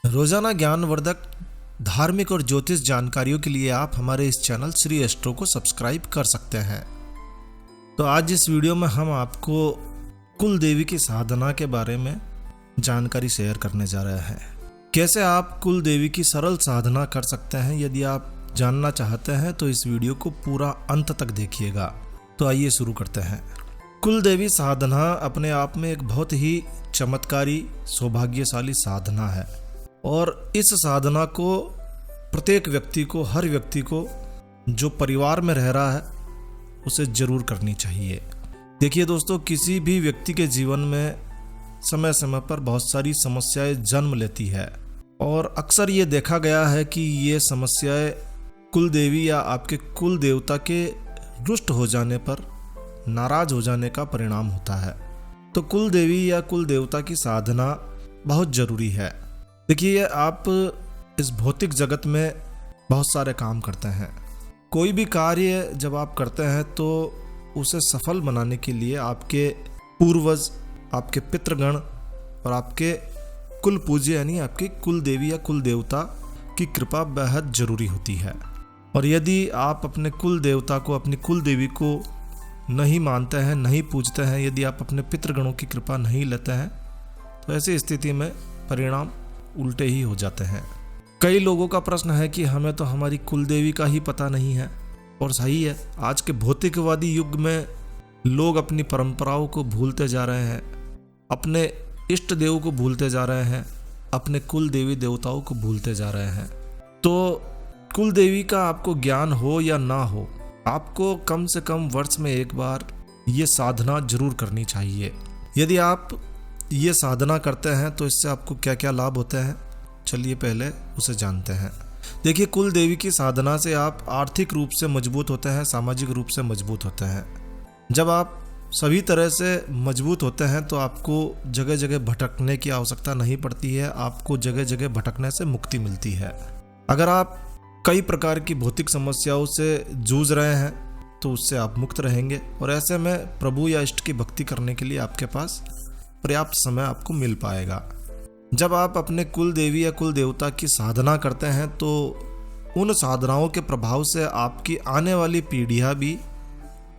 रोजाना ज्ञानवर्धक धार्मिक और ज्योतिष जानकारियों के लिए आप हमारे इस चैनल श्री एस्ट्रो को सब्सक्राइब कर सकते हैं। तो आज इस वीडियो में हम आपको कुल देवी की साधना के बारे में जानकारी शेयर करने जा रहे हैं। कैसे आप कुल देवी की सरल साधना कर सकते हैं, यदि आप जानना चाहते हैं तो इस वीडियो को पूरा अंत तक देखिएगा। तो आइए शुरू करते हैं। कुल देवी साधना अपने आप में एक बहुत ही चमत्कारी सौभाग्यशाली साधना है और इस साधना को प्रत्येक व्यक्ति को, हर व्यक्ति को जो परिवार में रह रहा है उसे जरूर करनी चाहिए। देखिए दोस्तों, किसी भी व्यक्ति के जीवन में समय समय पर बहुत सारी समस्याएं जन्म लेती है और अक्सर ये देखा गया है कि ये समस्याएं कुल देवी या आपके कुल देवता के रुष्ट हो जाने पर, नाराज हो जाने का परिणाम होता है। तो कुल देवी या कुल देवता की साधना बहुत जरूरी है। देखिए, आप इस भौतिक जगत में बहुत सारे काम करते हैं। कोई भी कार्य जब आप करते हैं तो उसे सफल बनाने के लिए आपके पूर्वज, आपके पितृगण और आपके कुल पूज्य यानी आपकी कुल देवी या कुल देवता की कृपा बेहद जरूरी होती है। और यदि आप अपने कुल देवता को, अपनी कुल देवी को नहीं मानते हैं, नहीं पूजते हैं, यदि आप अपने पितृगणों की कृपा नहीं लेते हैं, तो ऐसी स्थिति में परिणाम उल्टे ही हो जाते हैं। कई लोगों का प्रश्न है कि हमें तो हमारी कुल देवी का ही पता नहीं है, और सही है। आज के भौतिकवादी युग में लोग अपनी परंपराओं को भूलते जा रहे हैं, अपने इष्ट देव को भूलते जा रहे हैं, अपने कुल देवी देवताओं को भूलते जा रहे हैं। तो कुल देवी का आपको ज्ञान हो या ना हो, आपको कम से कम वर्ष में एक बार ये साधना जरूर करनी चाहिए। यदि आप ये साधना करते हैं तो इससे आपको क्या क्या लाभ होते हैं, चलिए पहले उसे जानते हैं। देखिए, कुल देवी की साधना से आप आर्थिक रूप से मजबूत होते हैं, सामाजिक रूप से मजबूत होते हैं। जब आप सभी तरह से मजबूत होते हैं तो आपको जगह जगह भटकने की आवश्यकता नहीं पड़ती है, आपको जगह जगह भटकने से मुक्ति मिलती है। अगर आप कई प्रकार की भौतिक समस्याओं से जूझ रहे हैं तो उससे आप मुक्त रहेंगे, और ऐसे में प्रभु या इष्ट की भक्ति करने के लिए आपके पास पर्याप्त समय आपको मिल पाएगा। जब आप अपने कुल देवी या कुल देवता की साधना करते हैं तो उन साधनाओं के प्रभाव से आपकी आने वाली पीढ़ियां भी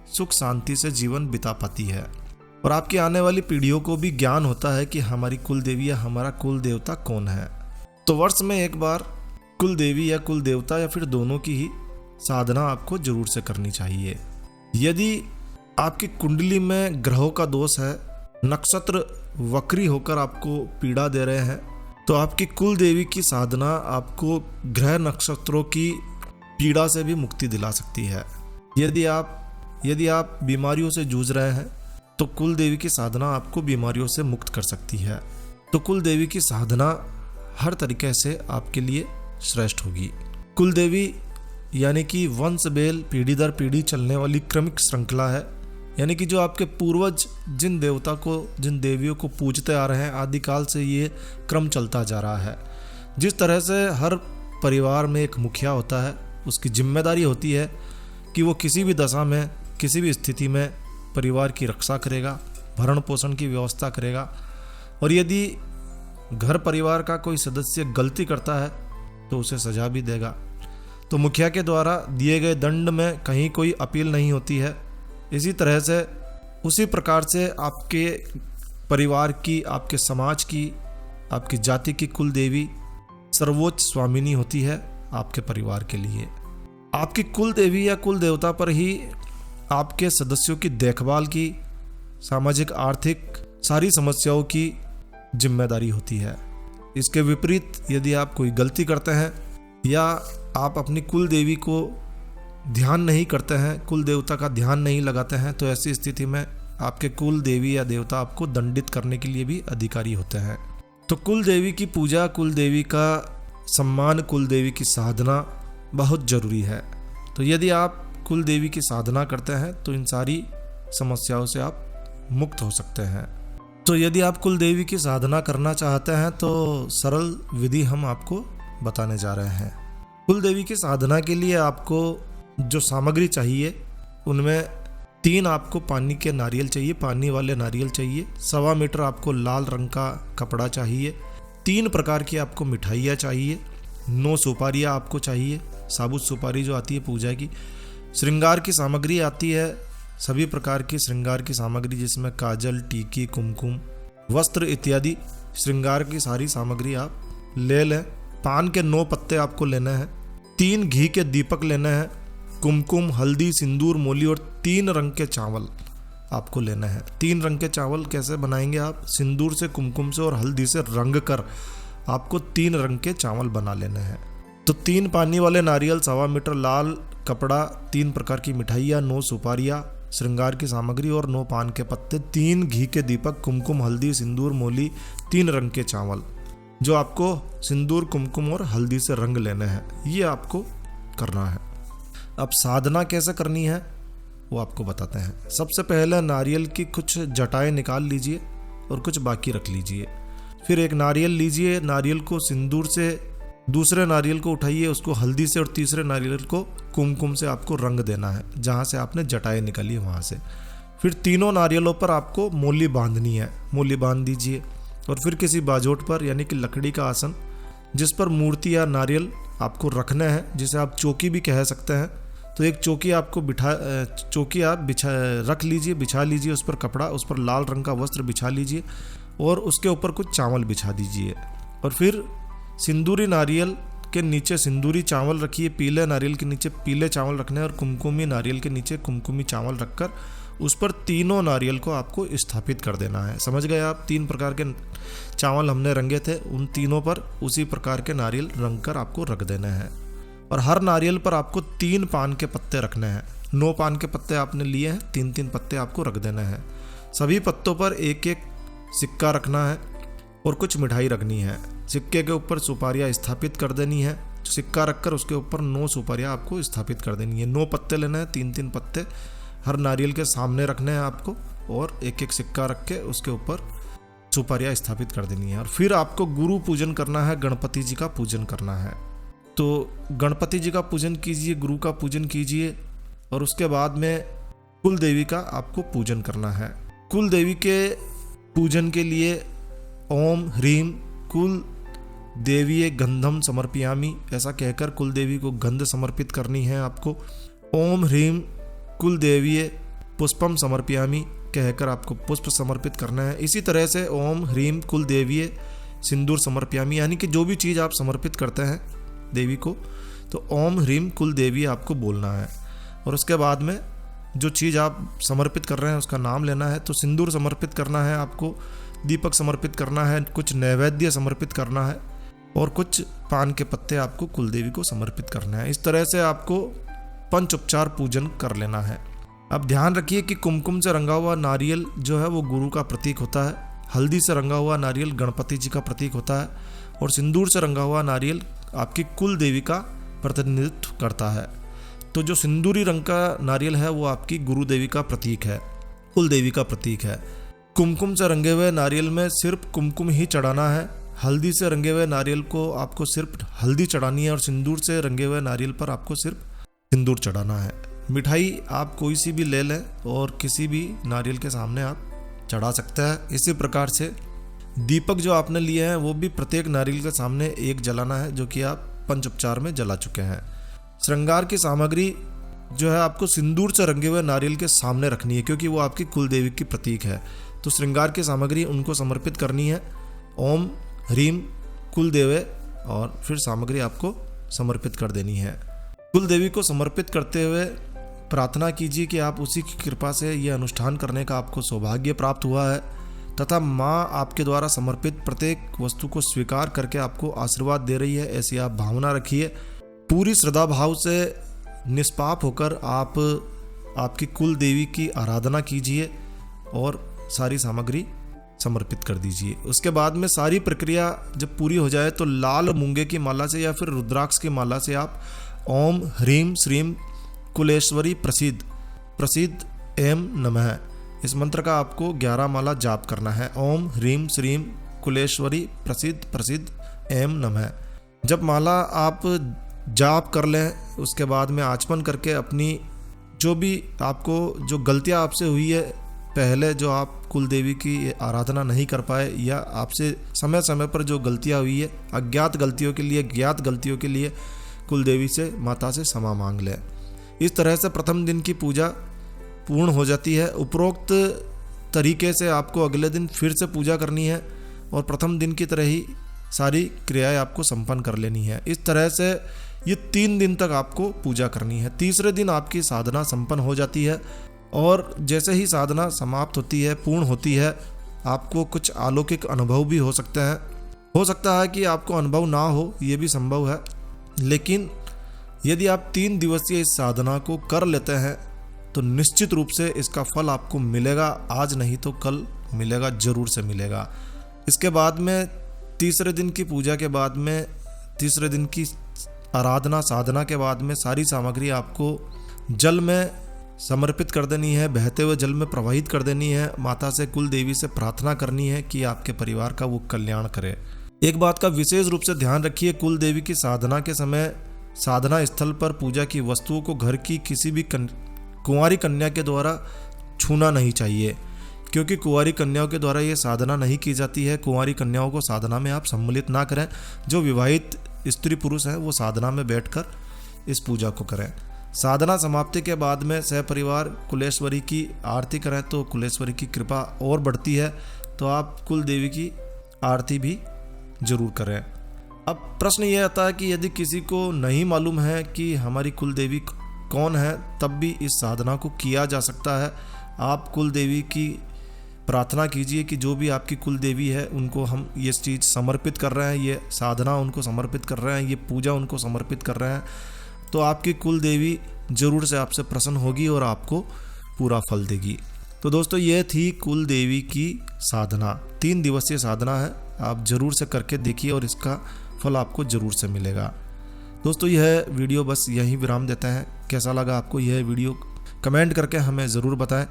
सुख शांति से जीवन बिता पाती है, और आपकी आने वाली पीढ़ियों को भी ज्ञान होता है कि हमारी कुल देवी या हमारा कुल देवता कौन है। तो वर्ष में एक बार कुल देवी या कुल देवता या फिर दोनों की ही साधना आपको जरूर से करनी चाहिए। यदि आपकी कुंडली में ग्रहों का दोष है, नक्षत्र वक्री होकर आपको पीड़ा दे रहे हैं, तो आपकी कुल देवी की साधना आपको ग्रह नक्षत्रों की पीड़ा से भी मुक्ति दिला सकती है। यदि आप बीमारियों से जूझ रहे हैं तो कुल देवी की साधना आपको बीमारियों से मुक्त कर सकती है। तो कुल देवी की साधना हर तरीके से आपके लिए श्रेष्ठ होगी। कुल देवी यानी कि वंश बेल, पीढ़ी दर पीढ़ी चलने वाली क्रमिक श्रृंखला है, यानी कि जो आपके पूर्वज जिन देवता को, जिन देवियों को पूजते आ रहे हैं, आदिकाल से ये क्रम चलता जा रहा है। जिस तरह से हर परिवार में एक मुखिया होता है, उसकी जिम्मेदारी होती है कि वो किसी भी दशा में, किसी भी स्थिति में परिवार की रक्षा करेगा, भरण पोषण की व्यवस्था करेगा, और यदि घर परिवार का कोई सदस्य गलती करता है तो उसे सजा भी देगा। तो मुखिया के द्वारा दिए गए दंड में कहीं कोई अपील नहीं होती है। इसी तरह से, उसी प्रकार से आपके परिवार की, आपके समाज की, आपकी जाति की कुल देवी सर्वोच्च स्वामिनी होती है आपके परिवार के लिए। आपकी कुल देवी या कुल देवता पर ही आपके सदस्यों की देखभाल की, सामाजिक आर्थिक सारी समस्याओं की जिम्मेदारी होती है। इसके विपरीत यदि आप कोई गलती करते हैं या आप अपनी कुल देवी को ध्यान नहीं करते हैं, कुल देवता का ध्यान नहीं लगाते हैं, तो ऐसी स्थिति में आपके कुल देवी या देवता आपको दंडित करने के लिए भी अधिकारी होते हैं। तो कुल देवी की पूजा, कुल देवी का सम्मान, कुल देवी की साधना बहुत जरूरी है। तो यदि आप कुल देवी की साधना करते हैं तो इन सारी समस्याओं से आप मुक्त हो सकते हैं। तो यदि आप कुल देवी की साधना करना चाहते हैं तो सरल विधि हम आपको बताने जा रहे हैं। कुल देवी की साधना के लिए आपको जो सामग्री चाहिए उनमें 3 आपको पानी के नारियल चाहिए, पानी वाले नारियल चाहिए। 1.25 मीटर आपको लाल रंग का कपड़ा चाहिए। 3 प्रकार की आपको मिठाइयाँ चाहिए, 9 सुपारियाँ आपको चाहिए, साबुत सुपारी जो आती है पूजा की। श्रृंगार की सामग्री आती है, सभी प्रकार की श्रृंगार की सामग्री जिसमें काजल, टीकी, कुमकुम, वस्त्र इत्यादि श्रृंगार की सारी सामग्री आप ले लें। पान के 9 पत्ते आपको लेने हैं, 3 घी के दीपक लेने हैं, कुमकुम, हल्दी, सिंदूर, मोली और 3 रंग के चावल आपको लेना है। 3 रंग के चावल कैसे बनाएंगे आप? सिंदूर से, कुमकुम से और हल्दी से रंग कर आपको 3 रंग के चावल बना लेने हैं। तो 3 पानी वाले नारियल, 1.25 मीटर लाल कपड़ा, 3 प्रकार की मिठाइयाँ, 9 सुपारियाँ, श्रृंगार की सामग्री और 9 पान के पत्ते, 3 घी के दीपक, कुमकुम, हल्दी, सिंदूर, मोली, 3 रंग के चावल जो आपको सिंदूर, कुमकुम और हल्दी से रंग लेने हैं, ये आपको करना है। अब साधना कैसे करनी है वो आपको बताते हैं। सबसे पहले नारियल की कुछ जटाएं निकाल लीजिए और कुछ बाकी रख लीजिए। फिर एक नारियल लीजिए, नारियल को सिंदूर से, दूसरे नारियल को उठाइए, उसको हल्दी से और तीसरे नारियल को कुमकुम से आपको रंग देना है जहाँ से आपने जटाएं निकाली वहाँ से। फिर तीनों नारियलों पर आपको मोली बांधनी है, मोली बांध दीजिए। और फिर किसी बाजोट पर यानी कि लकड़ी का आसन जिस पर मूर्ति या नारियल आपको रखने हैं, जिसे आप चौकी भी कह सकते हैं, तो एक चौकी आपको चौकी आप रख लीजिए, बिछा लीजिए उस पर कपड़ा, उस पर लाल रंग का वस्त्र बिछा लीजिए और उसके ऊपर कुछ चावल बिछा दीजिए। और फिर सिंदूरी नारियल के नीचे सिंदूरी चावल रखिए, पीले नारियल के नीचे पीले चावल रखने हैं और कुमकुमी नारियल के नीचे कुमकुमी चावल रखकर उस पर तीनों नारियल को आपको स्थापित कर देना है। समझ गए आप? 3 प्रकार के चावल हमने रंगे थे, उन तीनों पर उसी प्रकार के नारियल रंग कर आपको रख देना है। और हर नारियल पर आपको 3 पान के पत्ते रखने हैं। 9 पान के पत्ते आपने लिए हैं, 3-3 पत्ते आपको रख देना है। सभी पत्तों पर एक एक सिक्का रखना है और कुछ मिठाई रखनी है। सिक्के के ऊपर सुपारियाँ स्थापित कर देनी है। सिक्का रखकर उसके ऊपर 9 सुपारियाँ आपको स्थापित कर देनी है। 9 पत्ते लेने हैं, 3-3 पत्ते हर नारियल के सामने रखने हैं आपको और एक एक सिक्का रख के उसके ऊपर सुपारियाँ स्थापित कर देनी है। और फिर आपको गुरु पूजन करना है, गणपति जी का पूजन करना है। तो गणपति जी का पूजन कीजिए, गुरु का पूजन कीजिए और उसके बाद में कुल देवी का आपको पूजन करना है। कुल देवी के पूजन के लिए ओम ह्रीम कुल देवीये गंधम समर्पयामि ऐसा कहकर कुल देवी को गंध समर्पित करनी है आपको। ओम ह्रीम कुल देवीये पुष्पम समर्पयामि कहकर आपको पुष्प समर्पित करना है। इसी तरह से ओम ह्रीम कुल देवीये सिंदूर समर्पयामि, यानी कि जो भी चीज़ आप समर्पित करते हैं देवी को, तो ओम ह्रीम कुल देवी आपको बोलना है। और उसके बाद में जो चीज़ आप समर्पित कर रहे हैं उसका नाम लेना है। तो सिंदूर समर्पित करना है आपको, दीपक समर्पित करना है, कुछ नैवेद्य समर्पित करना है और कुछ पान के पत्ते आपको कुल देवी को समर्पित करना है। इस तरह से आपको पंचोपचार पूजन कर लेना है। अब ध्यान रखिए कि कुमकुम से रंगा हुआ नारियल जो है वो गुरु का प्रतीक होता है, हल्दी से रंगा हुआ नारियल गणपति जी का प्रतीक होता है और सिंदूर से रंगा हुआ नारियल आपकी कुल देवी का प्रतिनिधित्व करता है। तो जो सिंदूरी रंग का नारियल है वो आपकी गुरु देवी का प्रतीक है, कुल देवी का प्रतीक है। कुमकुम से रंगे हुए नारियल में सिर्फ कुमकुम ही चढ़ाना है। हल्दी से रंगे हुए नारियल को आपको सिर्फ हल्दी चढ़ानी है और सिंदूर से रंगे हुए नारियल पर आपको सिर्फ सिंदूर चढ़ाना है। मिठाई आप कोई सी भी ले लें और किसी भी नारियल के सामने आप चढ़ा सकते हैं। इसी प्रकार से दीपक जो आपने लिए हैं वो भी प्रत्येक नारियल के सामने एक जलाना है, जो कि आप पंचोपचार में जला चुके हैं। श्रृंगार की सामग्री जो है आपको सिंदूर से रंगे हुए नारियल के सामने रखनी है, क्योंकि वो आपकी कुल देवी की प्रतीक है। तो श्रृंगार की सामग्री उनको समर्पित करनी है। ओम ह्रीम कुल देवे और फिर सामग्री आपको समर्पित कर देनी है। कुल देवी को समर्पित करते हुए प्रार्थना कीजिए कि आप उसी की कृपा से यह अनुष्ठान करने का आपको सौभाग्य प्राप्त हुआ है तथा माँ आपके द्वारा समर्पित प्रत्येक वस्तु को स्वीकार करके आपको आशीर्वाद दे रही है, ऐसी आप भावना रखिए। पूरी श्रद्धा भाव से निष्पाप होकर आप आपकी कुल देवी की आराधना कीजिए और सारी सामग्री समर्पित कर दीजिए। उसके बाद में सारी प्रक्रिया जब पूरी हो जाए तो लाल मूंगे की माला से या फिर रुद्राक्ष की माला से आप ओम ह्रीम श्रीम कुलेश्वरी प्रसिद्ध एम नमः इस मंत्र का आपको 11 माला जाप करना है। ओम ह्रीम श्रीम कुलेश्वरी प्रसिद्ध एम नमः। जब माला आप जाप कर लें उसके बाद में आचमन करके अपनी जो भी आपको जो गलतियां आपसे हुई है पहले जो आप कुल देवी की आराधना नहीं कर पाए या आपसे समय समय पर जो गलतियां हुई है, अज्ञात गलतियों के लिए, ज्ञात गलतियों के लिए कुल देवी से, माता से क्षमा मांग लें। इस तरह से प्रथम दिन की पूजा पूर्ण हो जाती है। उपरोक्त तरीके से आपको अगले दिन फिर से पूजा करनी है और प्रथम दिन की तरह ही सारी क्रियाएं आपको संपन्न कर लेनी है। इस तरह से ये 3 दिन तक आपको पूजा करनी है। तीसरे दिन आपकी साधना संपन्न हो जाती है और जैसे ही साधना समाप्त होती है, पूर्ण होती है, आपको कुछ अलौकिक अनुभव भी हो सकते हैं। हो सकता है कि आपको अनुभव ना हो, ये भी संभव है, लेकिन यदि आप 3 दिवसीय इस साधना को कर लेते हैं तो निश्चित रूप से इसका फल आपको मिलेगा। आज नहीं तो कल मिलेगा, जरूर से मिलेगा। इसके बाद में तीसरे दिन की पूजा के बाद में, तीसरे दिन की आराधना साधना के बाद में सारी सामग्री आपको जल में समर्पित कर देनी है, बहते हुए जल में प्रवाहित कर देनी है। माता से, कुल देवी से प्रार्थना करनी है कि आपके परिवार का वो कल्याण करे। एक बात का विशेष रूप से ध्यान रखिए, कुल देवी की साधना के समय साधना स्थल पर पूजा की वस्तुओं को घर की किसी भी कुंवारी कन्या के द्वारा छूना नहीं चाहिए, क्योंकि कुंवारी कन्याओं के द्वारा ये साधना नहीं की जाती है। कुंवारी कन्याओं को साधना में आप सम्मिलित ना करें। जो विवाहित स्त्री पुरुष हैं वो साधना में बैठकर इस पूजा को करें। साधना समाप्ति के बाद में सहपरिवार कुलेश्वरी की आरती करें तो कुलेश्वरी की कृपा और बढ़ती है। तो आप कुल देवी की आरती भी जरूर करें। अब प्रश्न ये आता है कि यदि किसी को नहीं मालूम है कि हमारी कुल देवी कौन है, तब भी इस साधना को किया जा सकता है। आप कुल देवी की प्रार्थना कीजिए कि जो भी आपकी कुल देवी है उनको हम ये चीज़ समर्पित कर रहे हैं, ये साधना उनको समर्पित कर रहे हैं, ये पूजा उनको समर्पित कर रहे हैं, तो आपकी कुल देवी जरूर से आपसे प्रसन्न होगी और आपको पूरा फल देगी। तो दोस्तों, ये थी कुल देवी की साधना। 3 दिवसीय साधना है, आप जरूर से करके देखिए और इसका फल आपको जरूर से मिलेगा। दोस्तों, यह वीडियो बस यहीं विराम देते हैं। कैसा लगा आपको यह वीडियो, कमेंट करके हमें ज़रूर बताएं।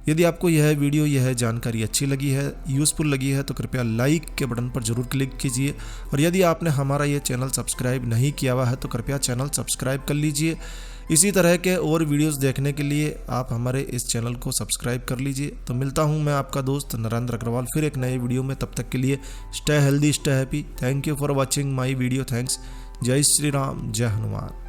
यदि आपको यह वीडियो, यह जानकारी अच्छी लगी है, यूज़फुल लगी है, तो कृपया लाइक के बटन पर ज़रूर क्लिक कीजिए। और यदि आपने हमारा ये चैनल सब्सक्राइब नहीं किया हुआ है तो कृपया चैनल सब्सक्राइब कर लीजिए। इसी तरह के और वीडियोस देखने के लिए आप हमारे इस चैनल को सब्सक्राइब कर लीजिए। तो मिलता हूँ मैं आपका दोस्त नरेंद्र अग्रवाल फिर एक नए वीडियो में। तब तक के लिए stay healthy, stay happy. Thank you for watching my video. Thanks. जय श्री राम, जय हनुमान।